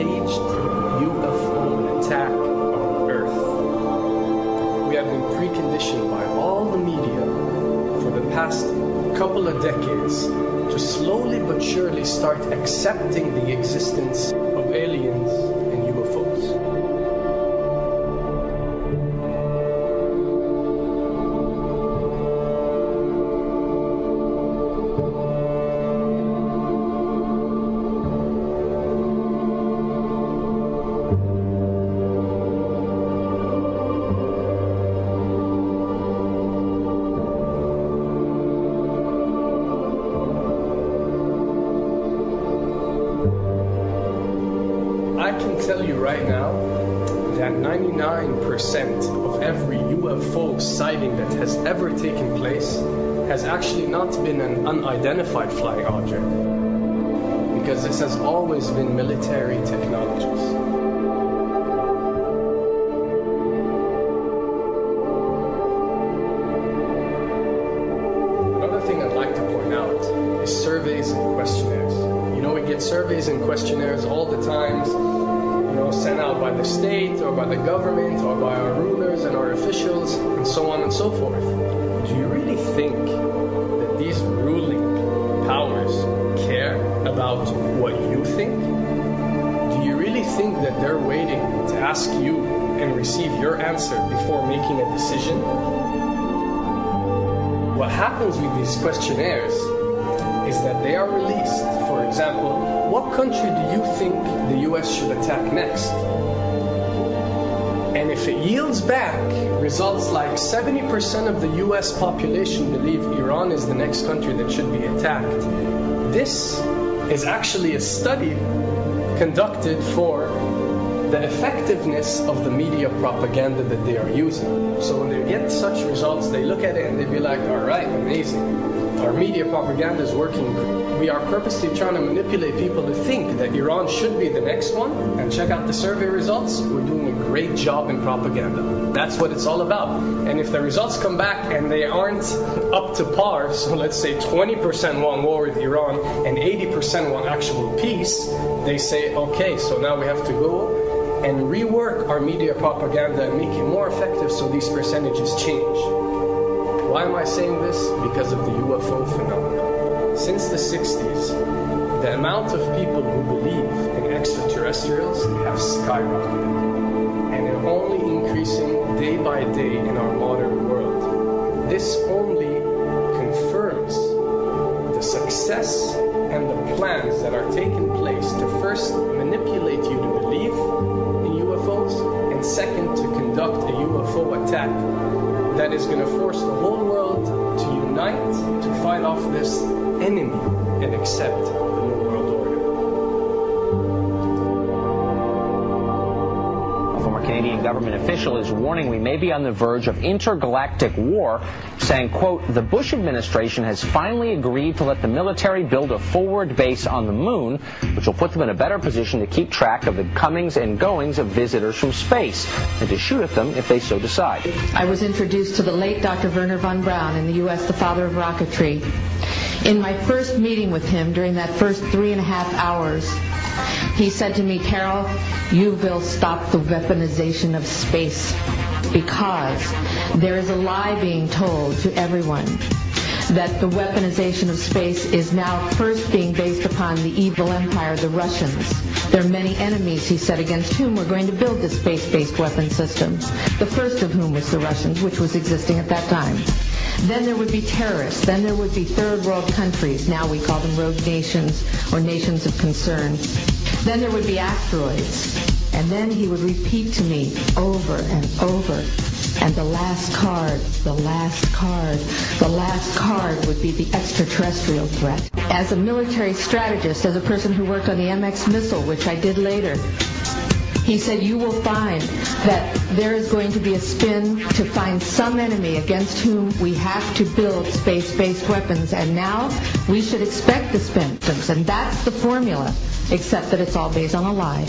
staged UFO attack on Earth. We have been preconditioned by all the media for the past couple of decades to slowly but surely start accepting the existence of aliens and UFOs. I can tell you right now that 99% of every UFO sighting that has ever taken place has actually not been an unidentified flying object, because this has always been military technologies. Another thing I'd like to point out is surveys and questionnaires. You know, we get surveys and questionnaires all the time, sent out by the state or by the government or by our rulers and our officials and so on and so forth. Do you really think that these ruling powers care about what you think? Do you really think that they're waiting to ask you and receive your answer before making a decision? What happens with these questionnaires is that they are released. For example, what country do you think the US should attack next? And if it yields back results like 70% of the US population believe Iran is the next country that should be attacked, this is actually a study conducted for the effectiveness of the media propaganda that they are using. So when they get such results, they look at it and they be like, all right, amazing. Our media propaganda is working. We are purposely trying to manipulate people to think that Iran should be the next one. And check out the survey results. We're doing a great job in propaganda. That's what it's all about. And if the results come back and they aren't up to par, so let's say 20% want war with Iran and 80% want actual peace, they say, okay, so now we have to go and rework our media propaganda and make it more effective so these percentages change. Why am I saying this? Because of the UFO phenomenon. Since the 60s, the amount of people who believe in extraterrestrials have skyrocketed, and it's only increasing day by day in our modern world. This only confirms the success and the plans that are taking place to first manipulate you to believe in UFOs, and second, to conduct a UFO attack that is going to force the whole world to unite to fight off this enemy and accept the New World Order. A former Canadian government official is warning we may be on the verge of intergalactic war, saying, quote, the Bush administration has finally agreed to let the military build a forward base on the moon, which will put them in a better position to keep track of the comings and goings of visitors from space and to shoot at them if they so decide. I was introduced to the late Dr. Wernher von Braun in the U.S., the father of rocketry. In my first meeting with him, during that first 3.5 hours, he said to me, Carol, you will stop the weaponization of space, because there is a lie being told to everyone that the weaponization of space is now first being based upon the evil empire, the Russians. There are many enemies, he said, against whom we're going to build this space-based weapon system, the first of whom was the Russians, which was existing at that time. Then there would be terrorists. Then there would be third world countries. Now we call them rogue nations or nations of concern. Then there would be asteroids. And then he would repeat to me over and over, and the last card, the last card, the last card would be the extraterrestrial threat. As a military strategist, as a person who worked on the MX missile, which I did later, he said, you will find that there is going to be a spin to find some enemy against whom we have to build space-based weapons, and now we should expect the spin. And that's the formula, except that it's all based on a lie.